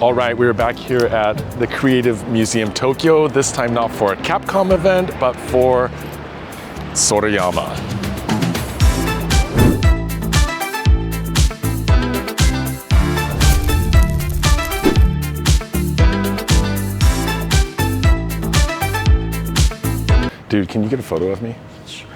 All right, we're back here at the Creative Museum Tokyo, this time not for a Capcom event, but for Sorayama. Dude, can you get a photo of me? Sure.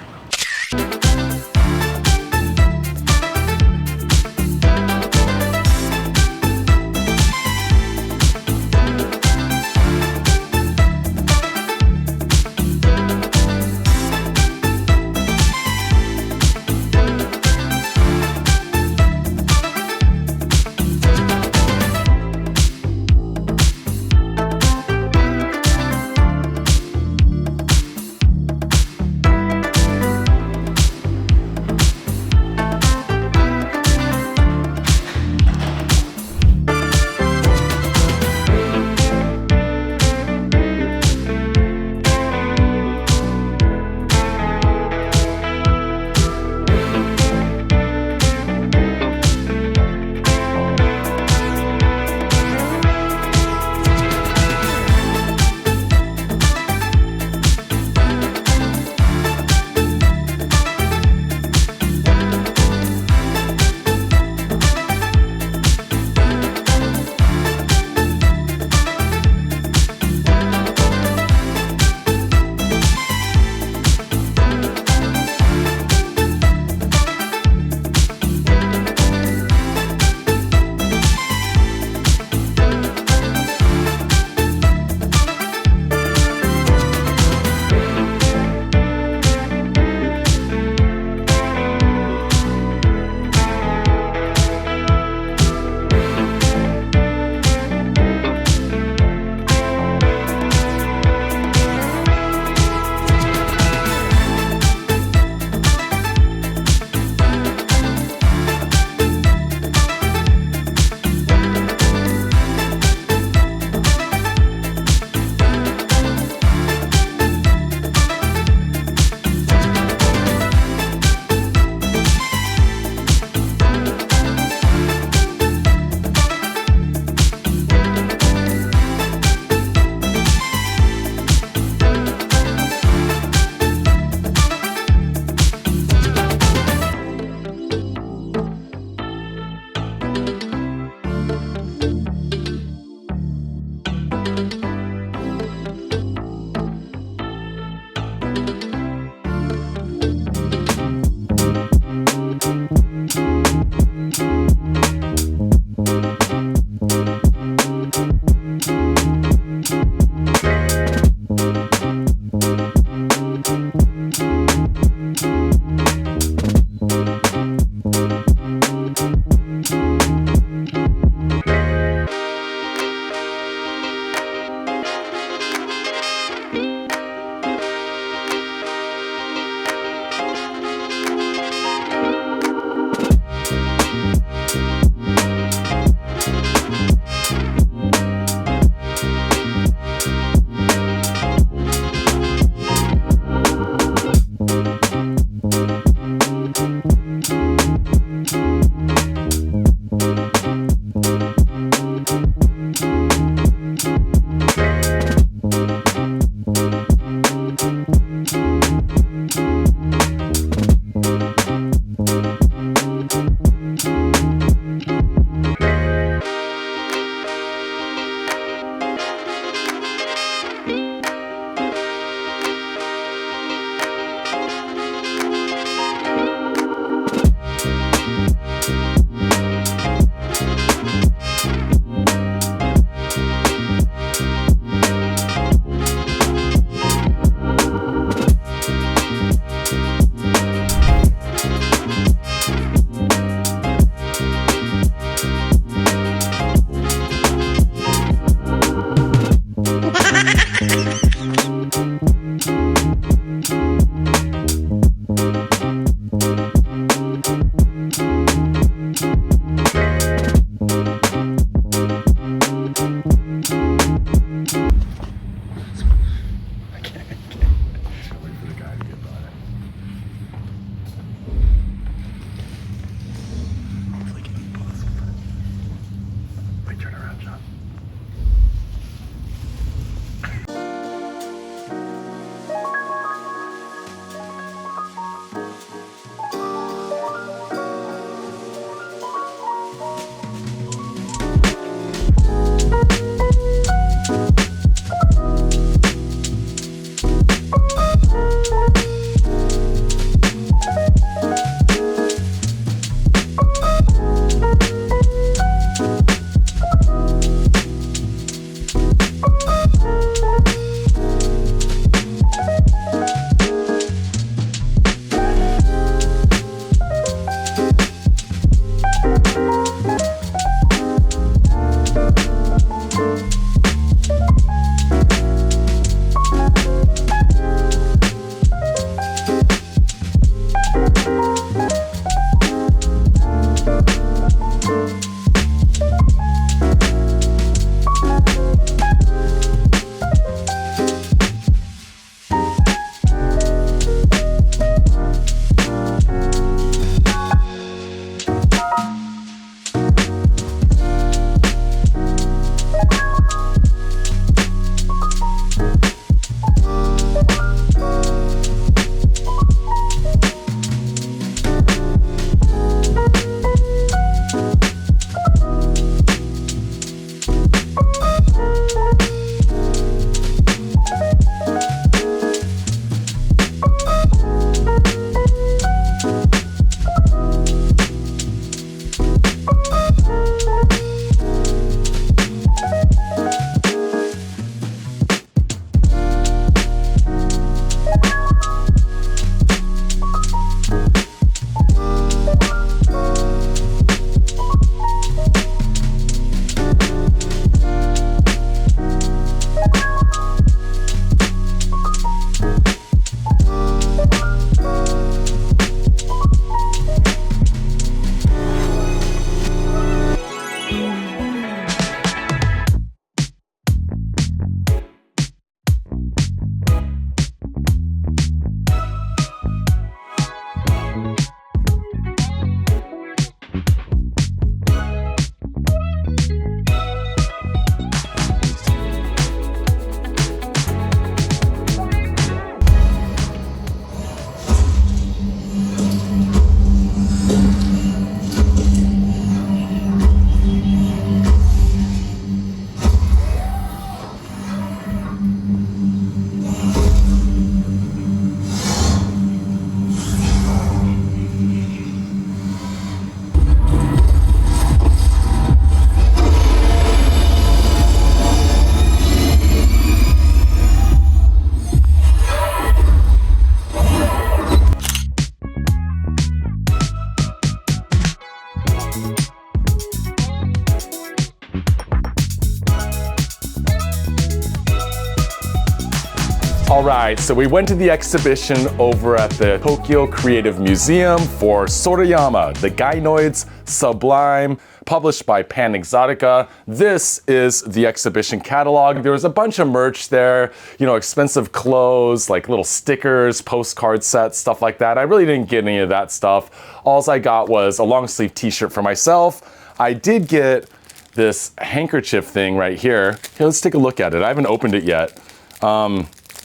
right, so we went to the exhibition over at the Tokyo Creative Museum for Sorayama, the Gynoids Sublime, published by Pan Exotica. This is the exhibition catalog. There was a bunch of merch there, you know, expensive clothes, like little stickers, postcard sets, stuff like that. I really didn't get any of that stuff. All I got was a long sleeve t-shirt for myself. I did get this handkerchief thing right here. Here, let's take a look at it. I haven't opened it yet.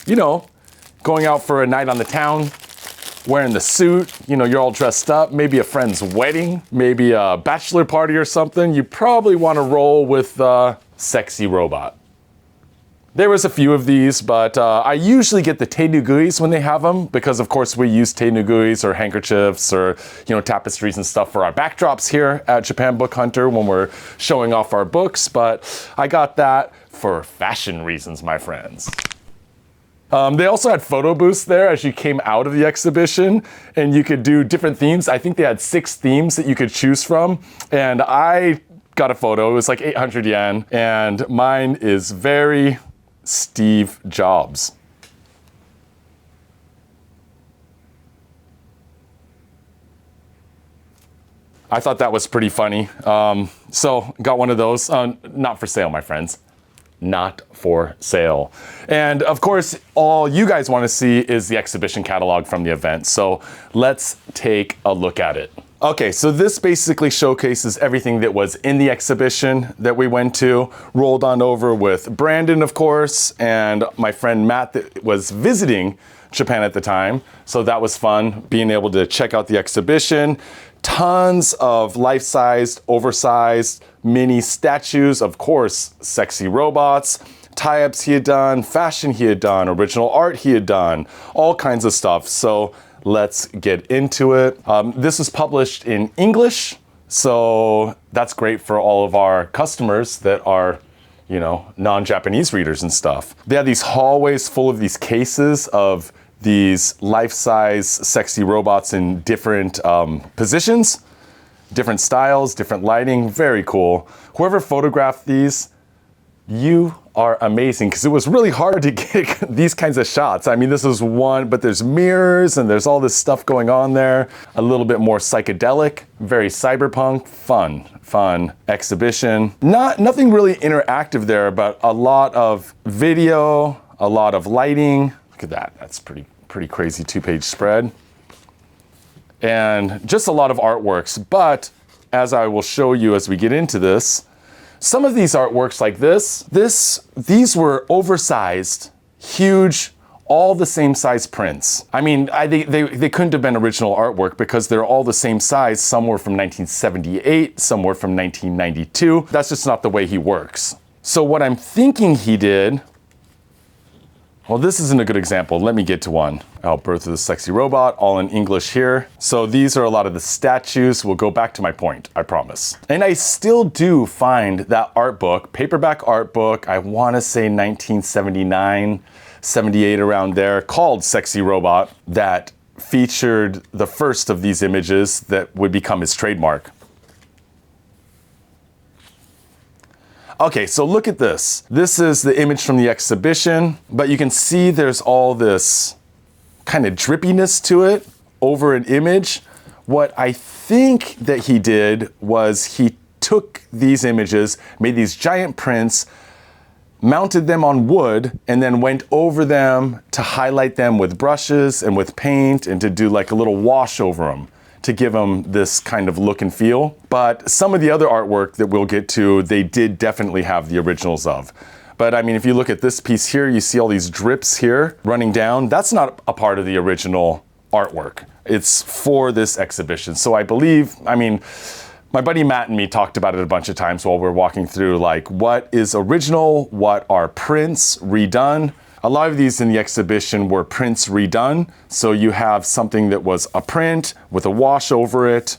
You know, going out for a night on the town, wearing the suit, you know, you're all dressed up, maybe a friend's wedding, maybe a bachelor party or something, you probably want to roll with Sexy Robot. There was a few of these, but I usually get the teinuguis when they have them, because of course we use teinuguis or handkerchiefs or, you know, tapestries and stuff for our backdrops here at Japan Book Hunter when we're showing off our books, but I got that for fashion reasons, my friends. They also had photo booths there as you came out of the exhibition, and you could do different themes. I think they had 6 themes that you could choose from, and I got a photo. It was like 800 yen, and mine is very Steve Jobs. I thought that was pretty funny. So got one of those. Not for sale, my friends. Not for sale. And of course, all you guys want to see is the exhibition catalog from the event. So let's take a look at it. Okay, so this basically showcases everything that was in the exhibition that we went to. Rolled on over with Brandon, of course, and my friend Matt that was visiting Japan at the time. So that was fun, being able to check out the exhibition. Tons of life-sized, oversized mini statues, of course, sexy robots, tie-ups he had done, fashion he had done, original art he had done, all kinds of stuff. So let's get into it. This was published in English, so that's great for all of our customers that are, you know, non-Japanese readers and stuff. They had these hallways full of these cases of these life-size sexy robots in different positions, different styles, different lighting, very cool. Whoever photographed these, you are amazing, because it was really hard to get these kinds of shots. I mean, this is one, but there's mirrors and there's all this stuff going on there. A little bit more psychedelic, very cyberpunk, fun exhibition. Nothing really interactive there, but a lot of video, a lot of lighting. Look at that, that's pretty crazy 2-page spread. And just a lot of artworks, but as I will show you as we get into this, some of these artworks like these were oversized, huge, all the same size prints. I mean, they couldn't have been original artwork because they're all the same size. Some were from 1978, some were from 1992. That's just not the way he works. So what I'm thinking he did, well, this isn't a good example. Let me get to one. Oh, Birth of the Sexy Robot, all in English here. So these are a lot of the statues. We'll go back to my point, I promise. And I still do find that art book, paperback art book, I want to say 1979, 78, around there, called Sexy Robot, that featured the first of these images that would become his trademark. Okay, so look at this. This is the image from the exhibition, but you can see there's all this kind of drippiness to it over an image. What I think that he did was he took these images, made these giant prints, mounted them on wood, and then went over them to highlight them with brushes and with paint and to do like a little wash over them, to give them this kind of look and feel. But some of the other artwork that we'll get to, they did definitely have the originals of. But I mean, if you look at this piece here, you see all these drips here running down. That's not a part of the original artwork. It's for this exhibition. So I believe, I mean, my buddy Matt and me talked about it a bunch of times while we're walking through, like, what is original, what are prints redone. A lot of these in the exhibition were prints redone. So you have something that was a print with a wash over it,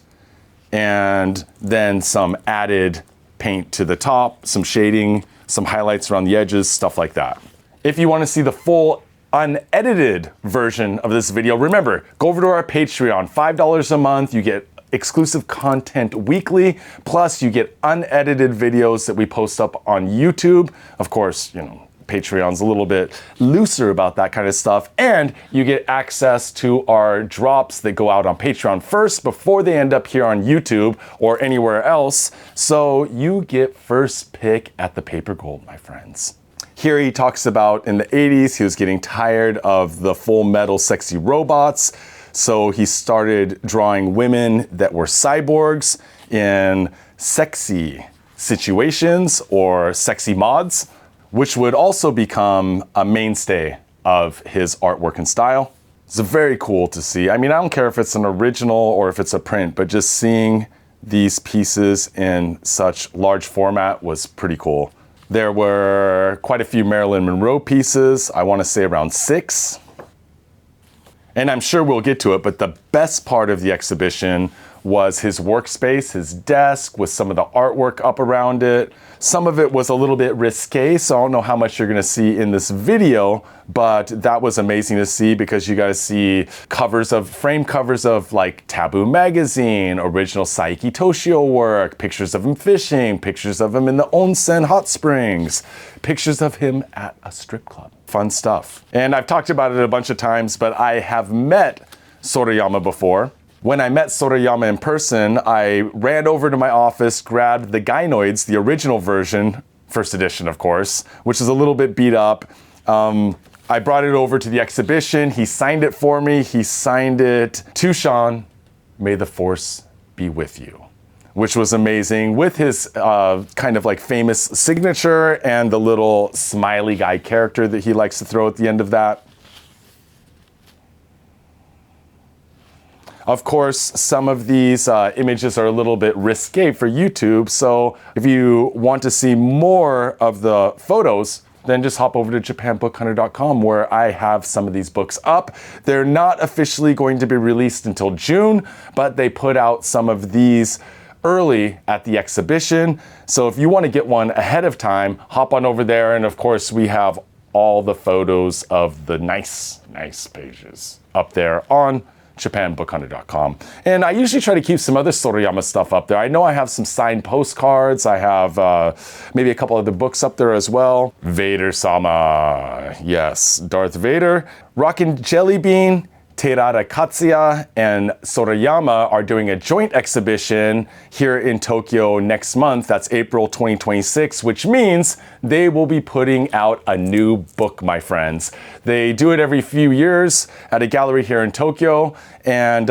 and then some added paint to the top, some shading, some highlights around the edges, stuff like that. If you want to see the full unedited version of this video, remember, go over to our Patreon, $5 a month, you get exclusive content weekly, plus you get unedited videos that we post up on YouTube. Of course, you know, Patreon's a little bit looser about that kind of stuff. And you get access to our drops that go out on Patreon first before they end up here on YouTube or anywhere else. So you get first pick at the paper gold, my friends. Here he talks about in the 80s, he was getting tired of the full metal sexy robots. So he started drawing women that were cyborgs in sexy situations or sexy mods, which would also become a mainstay of his artwork and style. It's very cool to see. I mean, I don't care if it's an original or if it's a print, but just seeing these pieces in such large format was pretty cool. There were quite a few Marilyn Monroe pieces, I want to say around 6. And I'm sure we'll get to it, but the best part of the exhibition was his workspace, his desk with some of the artwork up around it. Some of it was a little bit risque, so I don't know how much you're gonna see in this video, but that was amazing to see because you guys see frame covers of like Taboo magazine, original Saiki Toshio work, pictures of him fishing, pictures of him in the onsen hot springs, pictures of him at a strip club. Fun stuff. And I've talked about it a bunch of times, but I have met Sorayama before. When I met Sorayama in person, I ran over to my office, grabbed the Gynoids, the original version, first edition of course, which is a little bit beat up. I brought it over to the exhibition, he signed it for me, he signed it to Sean, "May the Force be with you," which was amazing, with his kind of like famous signature and the little smiley guy character that he likes to throw at the end of that. Of course, some of these images are a little bit risque for YouTube, so if you want to see more of the photos, then just hop over to japanbookhunter.com where I have some of these books up. They're not officially going to be released until June, but they put out some of these early at the exhibition. So if you want to get one ahead of time, hop on over there, and of course we have all the photos of the nice pages up there on japanbookhunter.com. And I usually try to keep some other Sorayama stuff up there. I know I have some signed postcards. I have maybe a couple other books up there as well. Vader-sama, yes, Darth Vader. Rockin' Jelly Bean, Terada Katsuya, and Sorayama are doing a joint exhibition here in Tokyo next month. That's April 2026, which means they will be putting out a new book, my friends. They do it every few years at a gallery here in Tokyo, and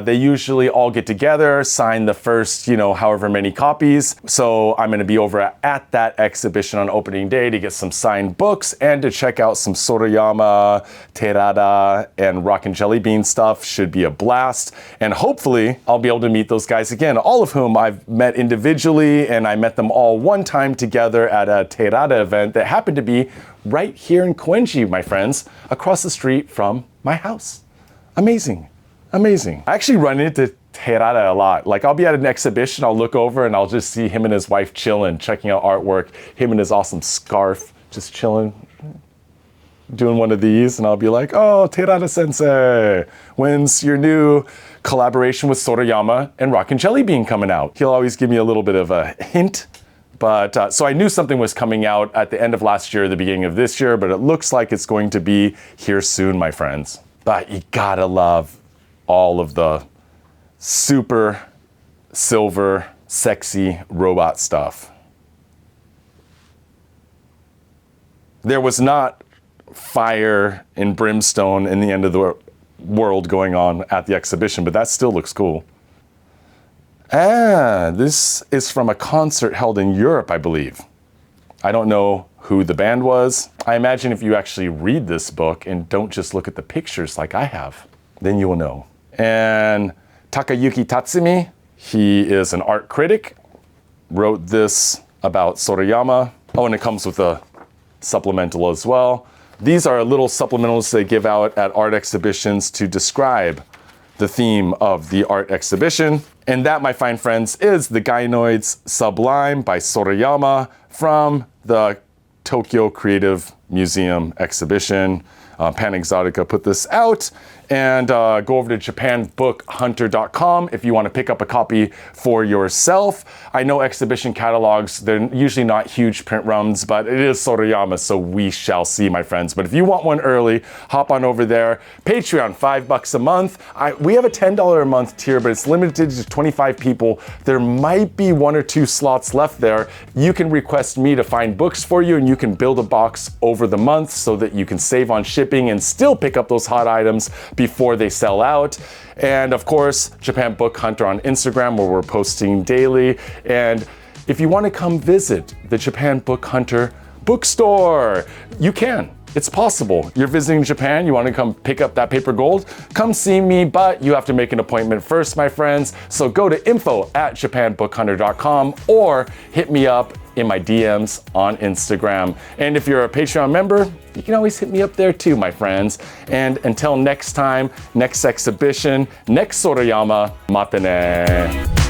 they usually all get together, sign the first, however many copies. So I'm gonna be over at that exhibition on opening day to get some signed books and to check out some Sorayama, Terada, and Rockin' Jelly Bean stuff. Should be a blast. And hopefully I'll be able to meet those guys again, all of whom I've met individually, and I met them all one time together at a Terada event that happened to be right here in Koenji, my friends, across the street from my house. Amazing. Amazing. I actually run into Terada a lot. Like, I'll be at an exhibition, I'll look over and I'll just see him and his wife chilling, checking out artwork, him and his awesome scarf, just chilling, doing one of these, and I'll be like, "Oh, Terada sensei, when's your new collaboration with Sorayama and Rockin' Jelly Bean coming out?" He'll always give me a little bit of a hint. But so I knew something was coming out at the end of last year, the beginning of this year, but it looks like it's going to be here soon, my friends. But you gotta love all of the super silver, sexy robot stuff. There was not fire and brimstone in the end of the world going on at the exhibition, but that still looks cool. This is from a concert held in Europe, I believe. I don't know who the band was. I imagine if you actually read this book and don't just look at the pictures like I have, then you will know. And Takayuki Tatsumi, he is an art critic, wrote this about Sorayama. Oh, and it comes with a supplemental as well. These are little supplementals they give out at art exhibitions to describe the theme of the art exhibition. And that, my fine friends, is the Gynoids Sublime by Sorayama from the Tokyo Creative Museum exhibition. Pan Exotica put this out, and go over to japanbookhunter.com if you want to pick up a copy for yourself. I know exhibition catalogs, they're usually not huge print runs, but it is Sorayama, so we shall see, my friends. But if you want one early, hop on over there. Patreon, $5 a month. We have a $10 a month tier, but it's limited to 25 people. There might be 1 or 2 slots left there. You can request me to find books for you, and you can build a box over the month so that you can save on shipping and still pick up those hot items before they sell out. And of course, Japan Book Hunter on Instagram, where we're posting daily. And if you want to come visit the Japan Book Hunter bookstore, you can. It's possible. You're visiting Japan, you want to come pick up that paper gold, come see me, but you have to make an appointment first, my friends. So go to info@japanbookhunter.com or hit me up in my DMs on Instagram. And if you're a Patreon member, you can always hit me up there too, my friends. And until next time, next exhibition, next Sorayama, mata ne.